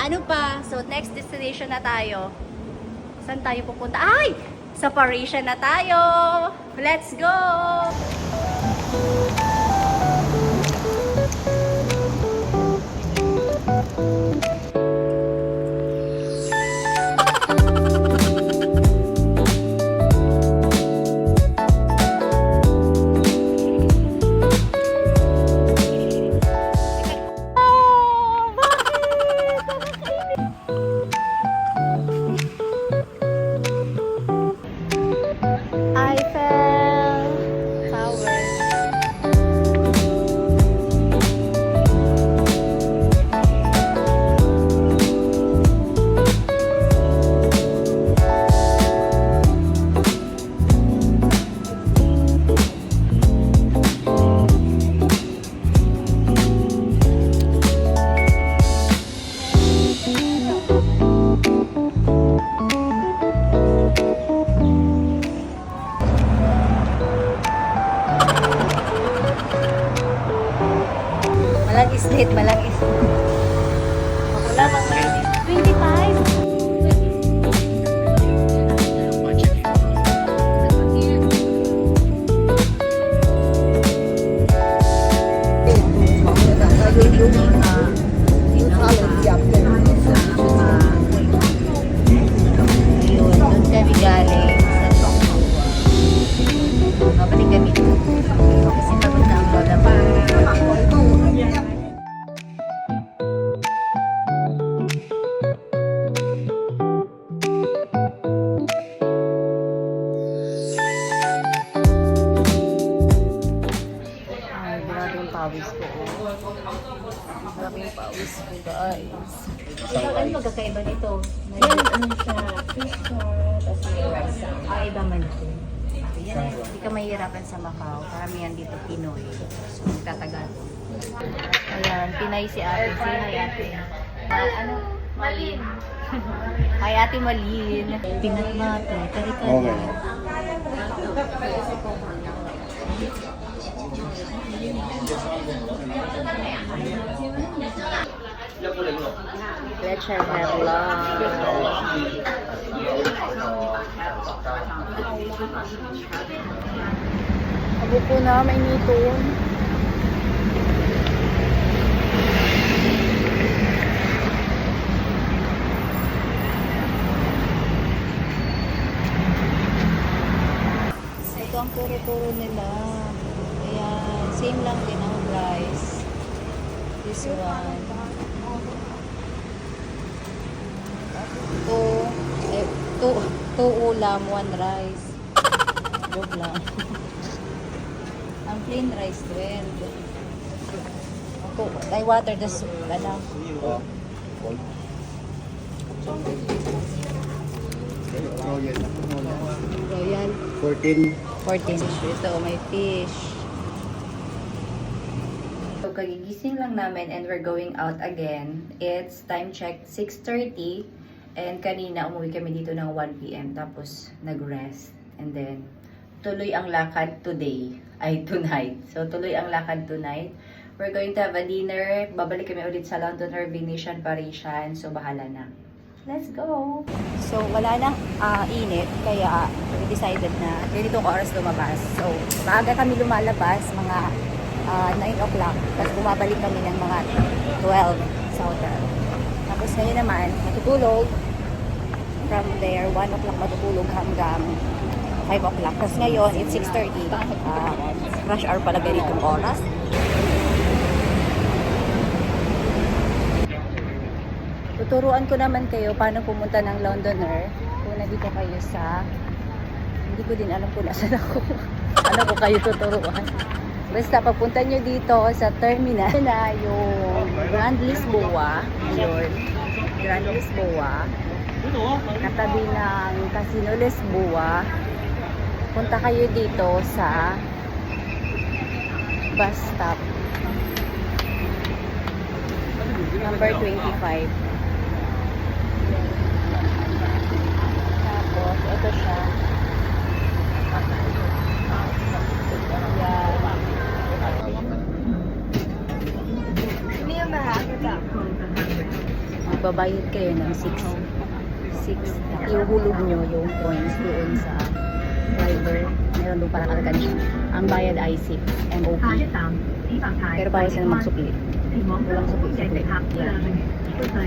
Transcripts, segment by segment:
Ano pa? So, next destination na tayo. Saan tayo pupunta? Ay! Sa Parisian na tayo! Let's go! Eiffel Tower. Malangis date, malangis. Wala bang malangis? 25? Ayun, doon kami galing sa Chongqing. Babalik kami doon. Kasi pagod na ang lola pa. Ay, grabe yung pawis ko. Grabe yung pawis ko, guys. Ano magkakaiba nito? Yan, ano siya, fish sauce, tapos may rice sauce. Iba man ito. Yan, hindi ka mahihirapan sa Macau. Karamihan dito Pinoy. So, magtatagal. Ayan, Pinay si ate. Say hi, ate. Ano? Malin. Hi, ate Malin. Peanut butter, kari-kari. Okay. Leche Merlot. Abo po na, may nitong. Ito ang turo-turo nila. Ayan, same lang din ang price. This one. Two ulam, one rice. Joke lang. Ang plain rice, 12. Ay, water, the soup. Ano? Royal. 14. 14 fish. Ito, may fish. So, kagigising lang namin and we're going out again. It's time check 6:30. And kanina umuwi kami dito ng 1 PM. Tapos nag-rest. And then, tuloy ang lakad today. Ay, tonight. So, tuloy ang lakad tonight. We're going to have a dinner. Babalik kami ulit sa Londoner, Venetian, Parisian. So, bahala na. Let's go! So, wala nang init. Kaya, we decided na ganitong oras lumabas. So, maaga kami lumalabas. Mga 9 o'clock. Tapos bumabalik kami ng mga 12 sa hotel. Tapos ngayon naman, matutulog. From there, 1 o'clock matutulog hanggang 5 o'clock. Tapos ngayon, it's 6:30. Rush hour pala ganitong oras. Tuturuan ko naman kayo paano pumunta ng Londoner. Kung nandito kayo sa... Hindi ko din alam kung nasaan ako. Ano ko kayo tuturuan. Basta pagpunta nyo dito sa terminal na yung Grand Lisboa. Yun. Grand Lisboa. Katabi ng Casino Lisboa. Punta kayo dito sa bus stop. Number 25. Tapos, ito siya. magbabayad kayo ng 6. Ihuhulog nyo yung points doon sa driver. Meron doon parang alkansya. Ang bayad ay 6 MOP. Pero para sila magsukli. Walang sukli. Yeah.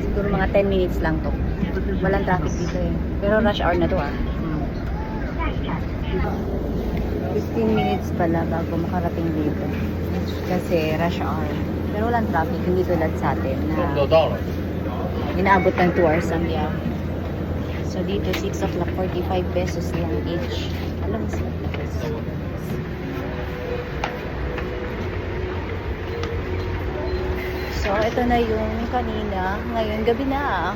Siguro mga 10 minutes lang to. Walang traffic dito eh. Pero rush hour na to ah. 15 minutes pala bago makarating dito. Kasi rush hour. Pero walang traffic. Hindi tulad sa atin na inaabot ng 2 hours ang biyahe. So dito 6 o'clock 45 pesos lang each. Alam mo sila. So ito na yung kanina. Ngayon gabi na.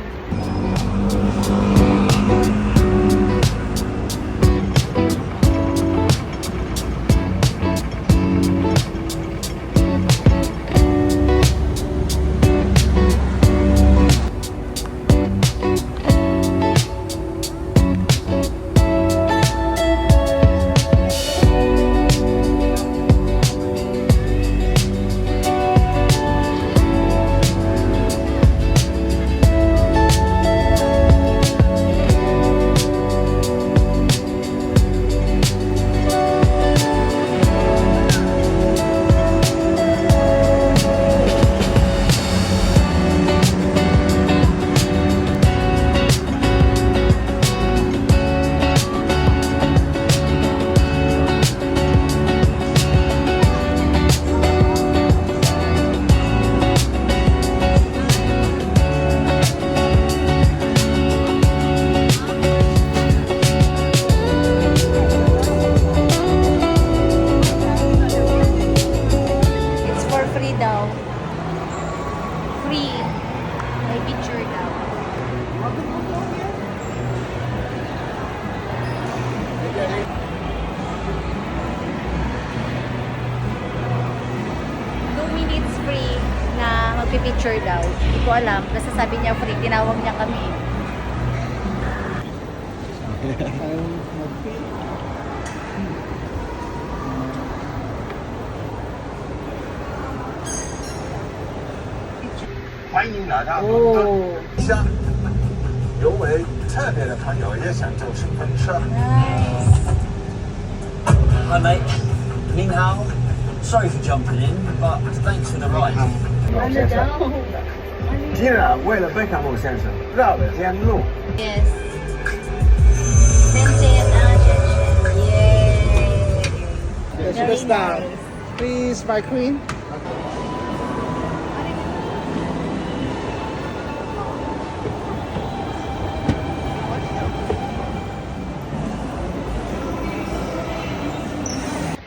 It's for free daw. Free. May picture daw. Minutes free na magpipicture daw. Hindi ko alam. Basta sabi niya free. Tinawag niya kami. 欢迎来到哦香，有位特别的朋友也想坐顺风车。 Hi mate, Ning Hao. Sorry for jumping in, but thanks for the ride. 今日为了贝克姆先生绕了天路。 Yes. Sensei and Ajen. Yay. Very nice. Please, my queen.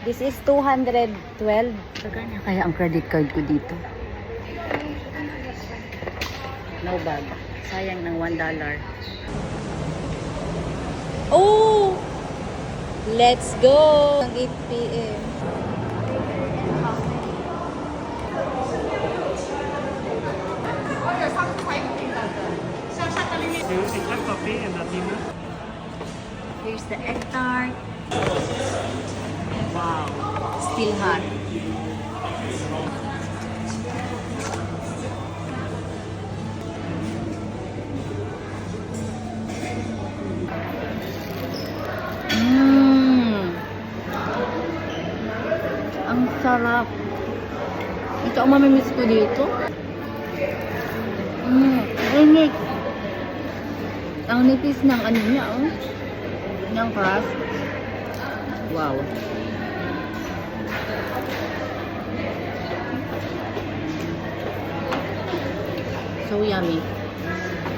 This is 212. Kaya ang credit card ko dito. No bag. Sayang ng $1. Oh! Let's go! Ang 8 p.m. Here's the egg tart. Wow, still hot. Ang sarap. Ito ang mamimiss ko dito. Init. Ang nipis ng ano niya, oh. Ng crust. Wow. So yummy.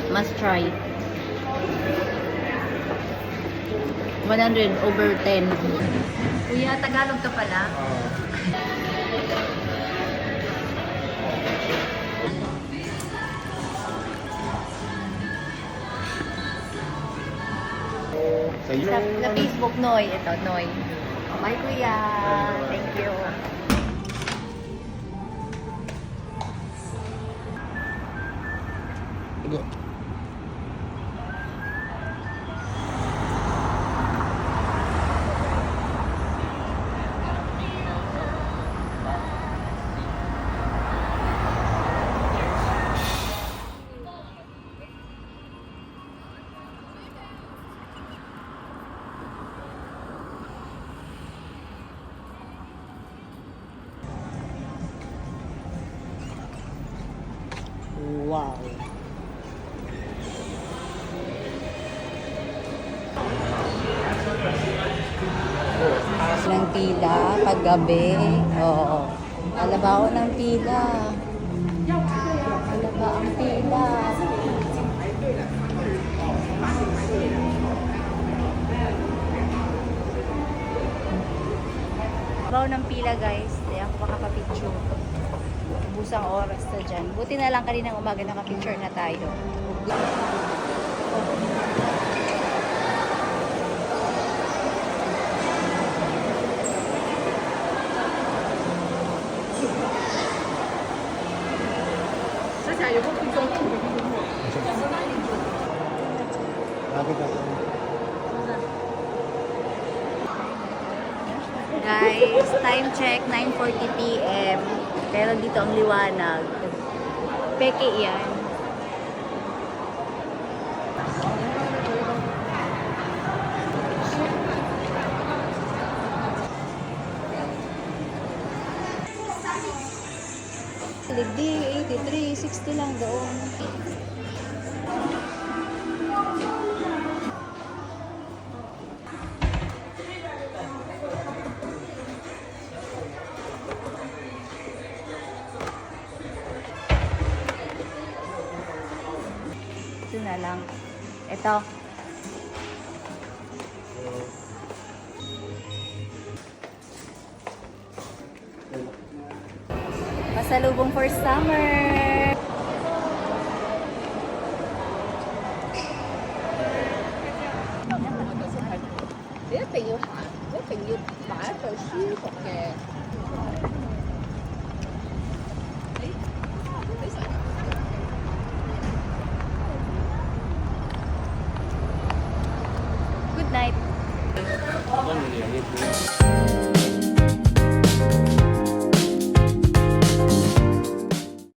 Must try. 100/10. Kuya, Tagalog ka pala? Sa Facebook, Noy. Ito, Noy. Bye, Kuya. Thank you. Wow. Ng pila paggabi. Oo. Alaba ako ng pila. Alaba ang pila. Alaba ng pila guys. Hindi ako makapapicture. Busang oras na dyan. Buti na lang kaninang umaga nakapicture na tayo. Guys, time check, 9:40 PM. Pero dito ang liwanag. Peke yan. Ligdi, 83, 60 lang doon. Ito na lang. Ito. Pasalubong for summer. Good night.